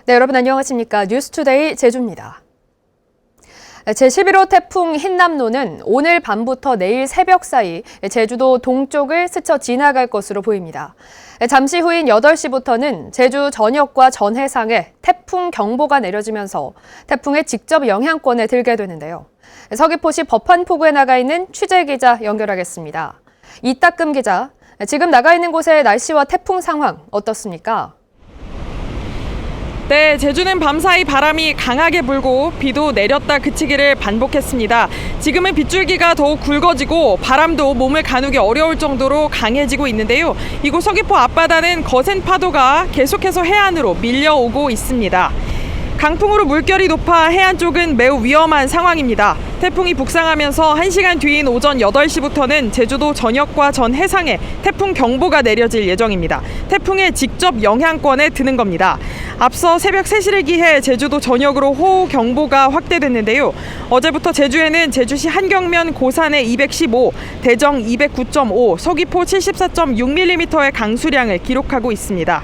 네, 여러분 안녕하십니까. 뉴스투데이 제주입니다. 제11호 태풍 흰남노는 오늘 밤부터 내일 새벽 사이 제주도 동쪽을 스쳐 지나갈 것으로 보입니다. 잠시 후인 8시부터는 제주 전역과 전 해상에 태풍 경보가 내려지면서 태풍의 직접 영향권에 들게 되는데요. 서귀포시 법한포구에 나가 있는 취재기자 연결하겠습니다. 이따금 기자, 지금 나가 있는 곳의 날씨와 태풍 상황 어떻습니까? 네, 제주는 밤사이 바람이 강하게 불고 비도 내렸다 그치기를 반복했습니다. 지금은 빗줄기가 더욱 굵어지고 바람도 몸을 가누기 어려울 정도로 강해지고 있는데요. 이곳 서귀포 앞바다는 거센 파도가 계속해서 해안으로 밀려오고 있습니다. 강풍으로 물결이 높아 해안 쪽은 매우 위험한 상황입니다. 태풍이 북상하면서 1시간 뒤인 오전 8시부터는 제주도 전역과 전 해상에 태풍 경보가 내려질 예정입니다. 태풍의 직접 영향권에 드는 겁니다. 앞서 새벽 3시를 기해 제주도 전역으로 호우 경보가 확대됐는데요. 어제부터 제주에는 제주시 한경면 고산에 215, 대정 209.5, 서귀포 74.6mm의 강수량을 기록하고 있습니다.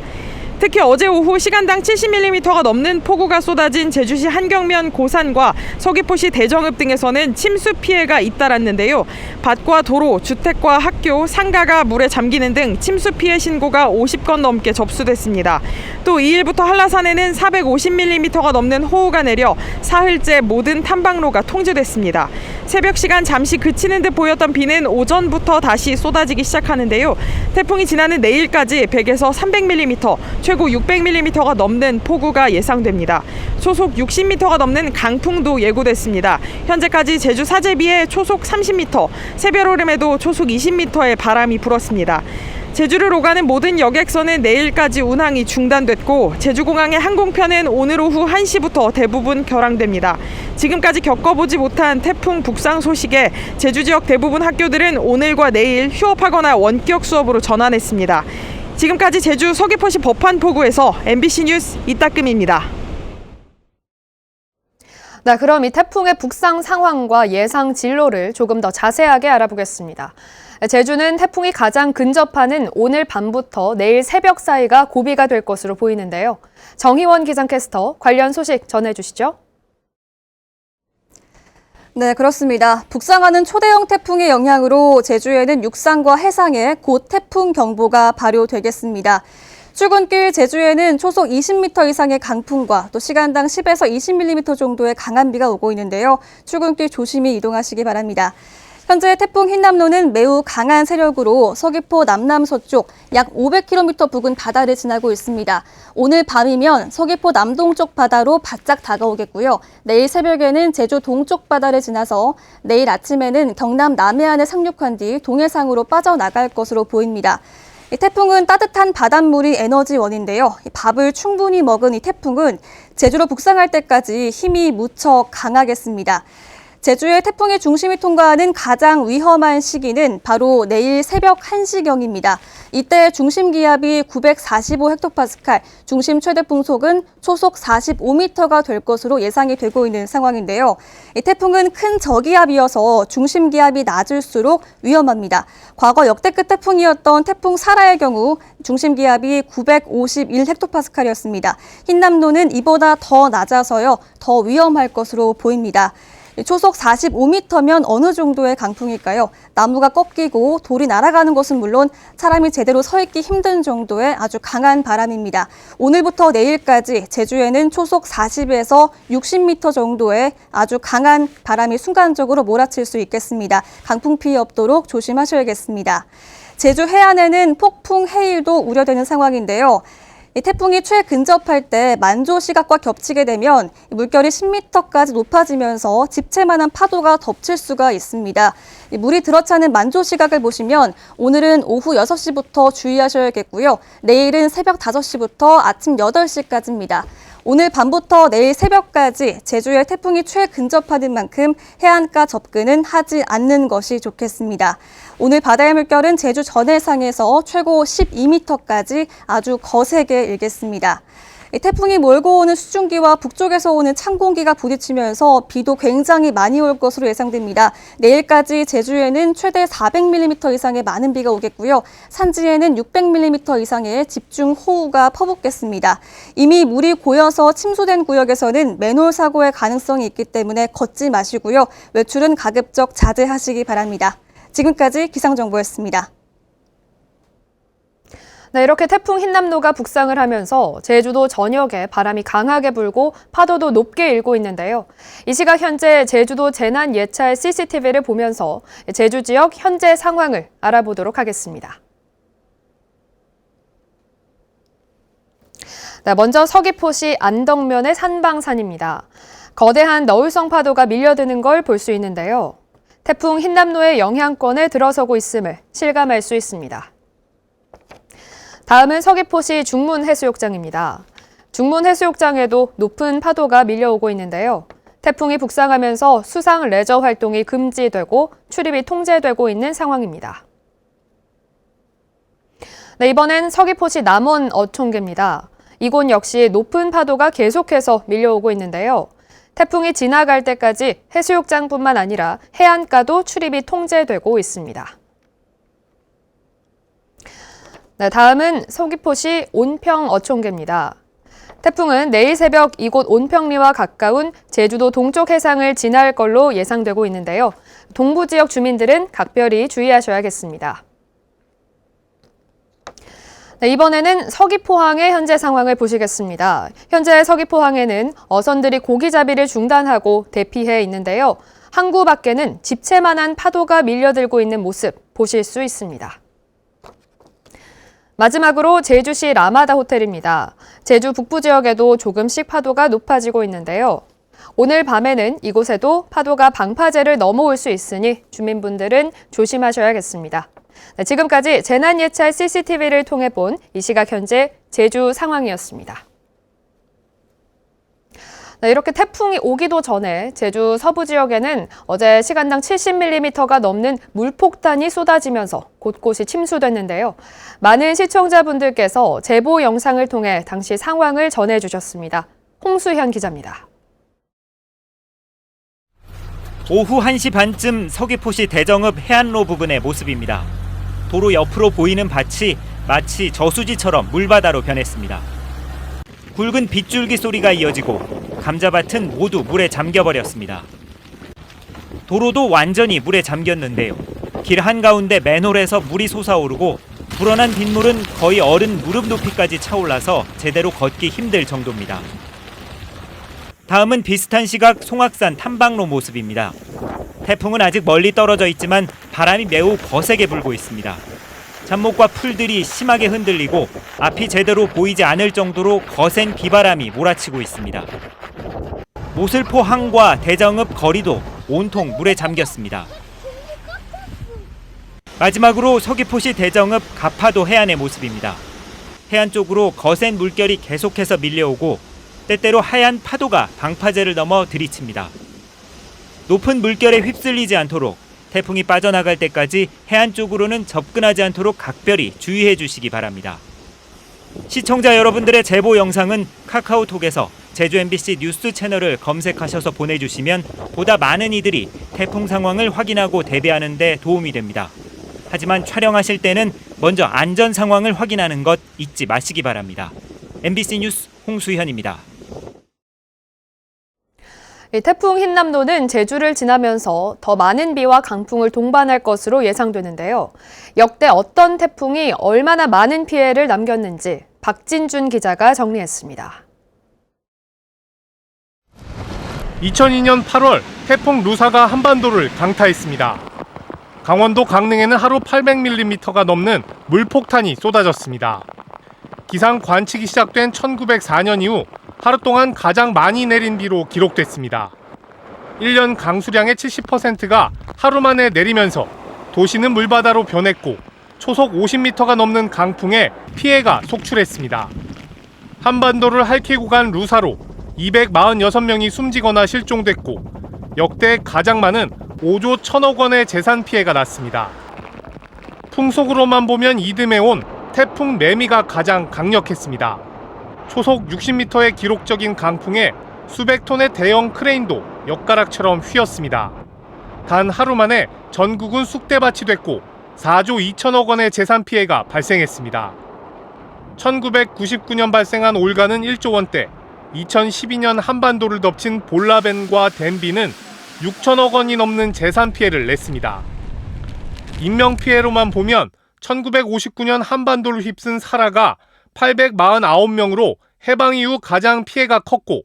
특히 어제 오후 시간당 70mm가 넘는 폭우가 쏟아진 제주시 한경면 고산과 서귀포시 대정읍 등에서는 침수 피해가 잇따랐는데요. 밭과 도로, 주택과 학교, 상가가 물에 잠기는 등 침수 피해 신고가 50건 넘게 접수됐습니다. 또 2일부터 한라산에는 450mm가 넘는 호우가 내려 사흘째 모든 탐방로가 통제됐습니다. 새벽 시간 잠시 그치는 듯 보였던 비는 오전부터 다시 쏟아지기 시작하는데요. 태풍이 지나는 내일까지 100에서 300mm, 최고 600mm가 넘는 폭우가 예상됩니다. 초속 60m가 넘는 강풍도 예고됐습니다. 현재까지 제주 사제비에 초속 30m, 새별오름에도 초속 20m의 바람이 불었습니다. 제주를 오가는 모든 여객선은 내일까지 운항이 중단됐고 제주공항의 항공편은 오늘 오후 1시부터 대부분 결항됩니다. 지금까지 겪어보지 못한 태풍 북상 소식에 제주 지역 대부분 학교들은 오늘과 내일 휴업하거나 원격 수업으로 전환했습니다. 지금까지 제주 서귀포시 법한포구에서 MBC 뉴스 이따금입니다. 네, 그럼 이 태풍의 북상 상황과 예상 진로를 조금 더 자세하게 알아보겠습니다. 제주는 태풍이 가장 근접하는 오늘 밤부터 내일 새벽 사이가 고비가 될 것으로 보이는데요. 정희원 기상캐스터 관련 소식 전해주시죠. 네, 그렇습니다. 북상하는 초대형 태풍의 영향으로 제주에는 육상과 해상에 곧 태풍 경보가 발효되겠습니다. 출근길 제주에는 초속 20m 이상의 강풍과 또 시간당 10에서 20mm 정도의 강한 비가 오고 있는데요. 출근길 조심히 이동하시기 바랍니다. 현재 태풍 흰남노는 매우 강한 세력으로 서귀포 남남서쪽 약 500km 부근 바다를 지나고 있습니다. 오늘 밤이면 서귀포 남동쪽 바다로 바짝 다가오겠고요. 내일 새벽에는 제주 동쪽 바다를 지나서 내일 아침에는 경남 남해안에 상륙한 뒤 동해상으로 빠져나갈 것으로 보입니다. 이 태풍은 따뜻한 바닷물이 에너지원인데요. 밥을 충분히 먹은 이 태풍은 제주로 북상할 때까지 힘이 무척 강하겠습니다. 제주의 태풍의 중심이 통과하는 가장 위험한 시기는 바로 내일 새벽 1시경입니다. 이때 중심 기압이 945헥토파스칼, 중심 최대 풍속은 초속 45m가 될 것으로 예상이 되고 있는 상황인데요. 이 태풍은 큰 저기압이어서 중심 기압이 낮을수록 위험합니다. 과거 역대급 태풍이었던 태풍 사라의 경우 중심 기압이 951헥토파스칼이었습니다. 흰남노는 이보다 더 낮아서요, 더 위험할 것으로 보입니다. 초속 45m면 어느 정도의 강풍일까요? 나무가 꺾이고 돌이 날아가는 것은 물론 사람이 제대로 서 있기 힘든 정도의 아주 강한 바람입니다. 오늘부터 내일까지 제주에는 초속 40에서 60m 정도의 아주 강한 바람이 순간적으로 몰아칠 수 있겠습니다. 강풍 피해 없도록 조심하셔야겠습니다. 제주 해안에는 폭풍 해일도 우려되는 상황인데요. 이 태풍이 최근접할 때 만조 시각과 겹치게 되면 물결이 10m까지 높아지면서 집채만한 파도가 덮칠 수가 있습니다. 물이 들어차는 만조 시각을 보시면 오늘은 오후 6시부터 주의하셔야겠고요. 내일은 새벽 5시부터 아침 8시까지입니다. 오늘 밤부터 내일 새벽까지 제주에 태풍이 최근접하는 만큼 해안가 접근은 하지 않는 것이 좋겠습니다. 오늘 바다의 물결은 제주 전해상에서 최고 12m까지 아주 거세게 일겠습니다. 태풍이 몰고 오는 수증기와 북쪽에서 오는 찬 공기가 부딪히면서 비도 굉장히 많이 올 것으로 예상됩니다. 내일까지 제주에는 최대 400mm 이상의 많은 비가 오겠고요. 산지에는 600mm 이상의 집중호우가 퍼붓겠습니다. 이미 물이 고여서 침수된 구역에서는 맨홀 사고의 가능성이 있기 때문에 걷지 마시고요. 외출은 가급적 자제하시기 바랍니다. 지금까지 기상정보였습니다. 네, 이렇게 태풍 흰남노가 북상을 하면서 제주도 전역에 바람이 강하게 불고 파도도 높게 일고 있는데요. 이 시각 현재 제주도 재난 예찰 CCTV를 보면서 제주 지역 현재 상황을 알아보도록 하겠습니다. 네, 먼저 서귀포시 안덕면의 산방산입니다. 거대한 너울성 파도가 밀려드는 걸 볼 수 있는데요. 태풍 흰남노의 영향권에 들어서고 있음을 실감할 수 있습니다. 다음은 서귀포시 중문해수욕장입니다. 중문해수욕장에도 높은 파도가 밀려오고 있는데요. 태풍이 북상하면서 수상 레저 활동이 금지되고 출입이 통제되고 있는 상황입니다. 네, 이번엔 서귀포시 남원 어촌계입니다. 이곳 역시 높은 파도가 계속해서 밀려오고 있는데요. 태풍이 지나갈 때까지 해수욕장뿐만 아니라 해안가도 출입이 통제되고 있습니다. 네, 다음은 서귀포시 온평 어촌계입니다. 태풍은 내일 새벽 이곳 온평리와 가까운 제주도 동쪽 해상을 지날 걸로 예상되고 있는데요. 동부 지역 주민들은 각별히 주의하셔야겠습니다. 네, 이번에는 서귀포항의 현재 상황을 보시겠습니다. 현재 서귀포항에는 어선들이 고기잡이를 중단하고 대피해 있는데요. 항구 밖에는 집채만한 파도가 밀려들고 있는 모습 보실 수 있습니다. 마지막으로 제주시 라마다 호텔입니다. 제주 북부 지역에도 조금씩 파도가 높아지고 있는데요. 오늘 밤에는 이곳에도 파도가 방파제를 넘어올 수 있으니 주민분들은 조심하셔야겠습니다. 네, 지금까지 재난예찰 CCTV를 통해 본 이 시각 현재 제주 상황이었습니다. 네, 이렇게 태풍이 오기도 전에 제주 서부 지역에는 어제 시간당 70mm가 넘는 물폭탄이 쏟아지면서 곳곳이 침수됐는데요. 많은 시청자분들께서 제보 영상을 통해 당시 상황을 전해주셨습니다. 홍수현 기자입니다. 오후 1시 반쯤 서귀포시 대정읍 해안로 부근의 모습입니다. 도로 옆으로 보이는 밭이 마치 저수지처럼 물바다로 변했습니다. 굵은 빗줄기 소리가 이어지고 감자밭은 모두 물에 잠겨버렸습니다. 도로도 완전히 물에 잠겼는데요. 길 한가운데 맨홀에서 물이 솟아오르고 불어난 빗물은 거의 어른 무릎 높이까지 차올라서 제대로 걷기 힘들 정도입니다. 다음은 비슷한 시각 송악산 탐방로 모습입니다. 태풍은 아직 멀리 떨어져 있지만 바람이 매우 거세게 불고 있습니다. 잡목과 풀들이 심하게 흔들리고 앞이 제대로 보이지 않을 정도로 거센 비바람이 몰아치고 있습니다. 모슬포 항과 대정읍 거리도 온통 물에 잠겼습니다. 마지막으로 서귀포시 대정읍 가파도 해안의 모습입니다. 해안 쪽으로 거센 물결이 계속해서 밀려오고 때때로 하얀 파도가 방파제를 넘어 들이칩니다. 높은 물결에 휩쓸리지 않도록 태풍이 빠져나갈 때까지 해안 쪽으로는 접근하지 않도록 각별히 주의해 주시기 바랍니다. 시청자 여러분들의 제보 영상은 카카오톡에서 제주 MBC 뉴스 채널을 검색하셔서 보내주시면 보다 많은 이들이 태풍 상황을 확인하고 대비하는 데 도움이 됩니다. 하지만 촬영하실 때는 먼저 안전 상황을 확인하는 것 잊지 마시기 바랍니다. MBC 뉴스 홍수현입니다. 태풍 흰남노는 제주를 지나면서 더 많은 비와 강풍을 동반할 것으로 예상되는데요. 역대 어떤 태풍이 얼마나 많은 피해를 남겼는지 박진준 기자가 정리했습니다. 2002년 8월 태풍 루사가 한반도를 강타했습니다. 강원도 강릉에는 하루 800mm가 넘는 물폭탄이 쏟아졌습니다. 기상 관측이 시작된 1904년 이후 하루 동안 가장 많이 내린 비로 기록됐습니다. 1년 강수량의 70%가 하루 만에 내리면서 도시는 물바다로 변했고 초속 50m가 넘는 강풍에 피해가 속출했습니다. 한반도를 핥히고 간 루사로 246명이 숨지거나 실종됐고 역대 가장 많은 5조 1천억 원의 재산 피해가 났습니다. 풍속으로만 보면 이듬해 온 태풍 매미가 가장 강력했습니다. 초속 60m의 기록적인 강풍에 수백 톤의 대형 크레인도 엿가락처럼 휘었습니다. 단 하루 만에 전국은 쑥대밭이 됐고 4조 2천억 원의 재산 피해가 발생했습니다. 1999년 발생한 올가는 1조 원대, 2012년 한반도를 덮친 볼라벤과 덴비는 6천억 원이 넘는 재산 피해를 냈습니다. 인명피해로만 보면 1959년 한반도를 휩쓴 사라가 849명으로 해방 이후 가장 피해가 컸고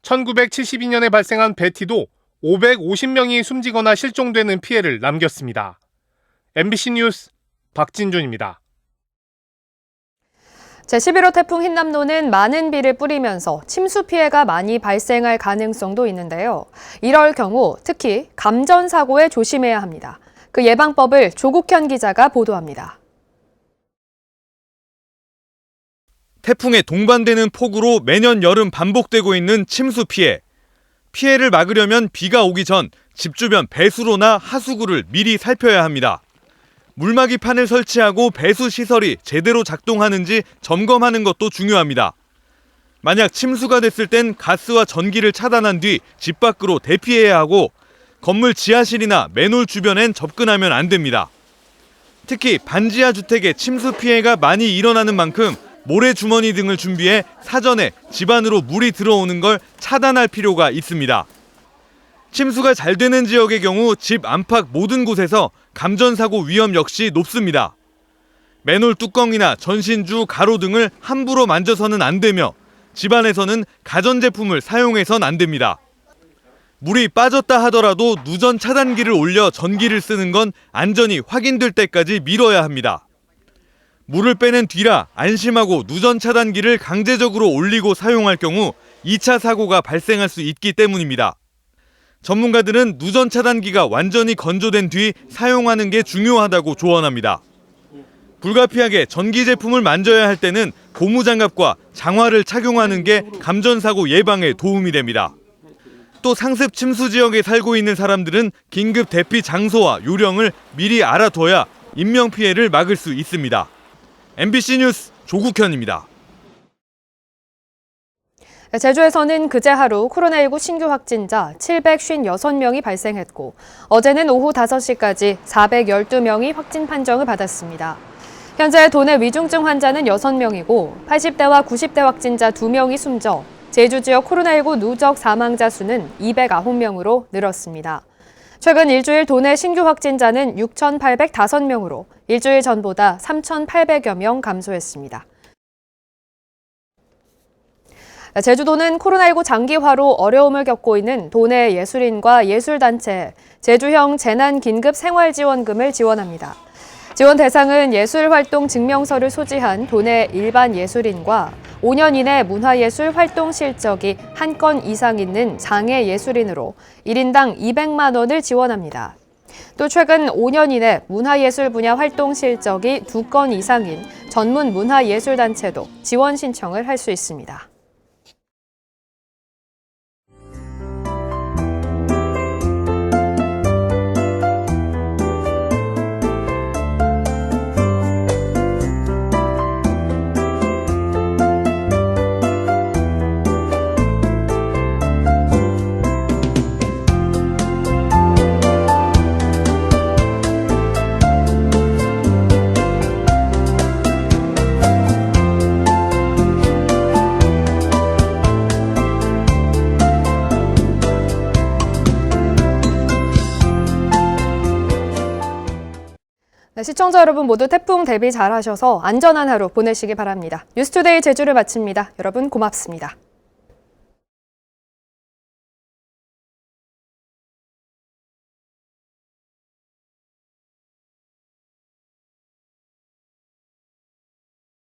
1972년에 발생한 베티도 550명이 숨지거나 실종되는 피해를 남겼습니다. MBC 뉴스 박진준입니다. 제11호 태풍 흰남노는 많은 비를 뿌리면서 침수 피해가 많이 발생할 가능성도 있는데요. 이럴 경우 특히 감전 사고에 조심해야 합니다. 그 예방법을 조국현 기자가 보도합니다. 태풍에 동반되는 폭우로 매년 여름 반복되고 있는 침수 피해. 피해를 막으려면 비가 오기 전 집 주변 배수로나 하수구를 미리 살펴야 합니다. 물막이판을 설치하고 배수 시설이 제대로 작동하는지 점검하는 것도 중요합니다. 만약 침수가 됐을 땐 가스와 전기를 차단한 뒤 집 밖으로 대피해야 하고 건물 지하실이나 맨홀 주변엔 접근하면 안 됩니다. 특히 반지하 주택에 침수 피해가 많이 일어나는 만큼 모래주머니 등을 준비해 사전에 집 안으로 물이 들어오는 걸 차단할 필요가 있습니다. 침수가 잘 되는 지역의 경우 집 안팎 모든 곳에서 감전사고 위험 역시 높습니다. 맨홀 뚜껑이나 전신주, 가로 등을 함부로 만져서는 안 되며 집안에서는 가전제품을 사용해선 안 됩니다. 물이 빠졌다 하더라도 누전 차단기를 올려 전기를 쓰는 건 안전이 확인될 때까지 미뤄야 합니다. 물을 빼낸 뒤라 안심하고 누전 차단기를 강제적으로 올리고 사용할 경우 2차 사고가 발생할 수 있기 때문입니다. 전문가들은 누전 차단기가 완전히 건조된 뒤 사용하는 게 중요하다고 조언합니다. 불가피하게 전기 제품을 만져야 할 때는 고무장갑과 장화를 착용하는 게 감전사고 예방에 도움이 됩니다. 또 상습 침수 지역에 살고 있는 사람들은 긴급 대피 장소와 요령을 미리 알아둬야 인명피해를 막을 수 있습니다. MBC 뉴스 조국현입니다. 제주에서는 그제 하루 코로나19 신규 확진자 756명이 발생했고 어제는 오후 5시까지 412명이 확진 판정을 받았습니다. 현재 도내 위중증 환자는 6명이고 80대와 90대 확진자 2명이 숨져 제주 지역 코로나19 누적 사망자 수는 209명으로 늘었습니다. 최근 일주일 도내 신규 확진자는 6,805명으로 일주일 전보다 3,800여 명 감소했습니다. 제주도는 코로나19 장기화로 어려움을 겪고 있는 도내 예술인과 예술단체에 제주형 재난긴급생활지원금을 지원합니다. 지원 대상은 예술활동 증명서를 소지한 도내 일반 예술인과 5년 이내 문화예술 활동 실적이 한 건 이상 있는 장애 예술인으로 1인당 200만 원을 지원합니다. 또 최근 5년 이내 문화예술 분야 활동 실적이 2건 이상인 전문 문화예술단체도 지원 신청을 할 수 있습니다. 시청자 여러분 모두 태풍 대비 잘하셔서 안전한 하루 보내시기 바랍니다. 뉴스투데이 제주를 마칩니다. 여러분 고맙습니다.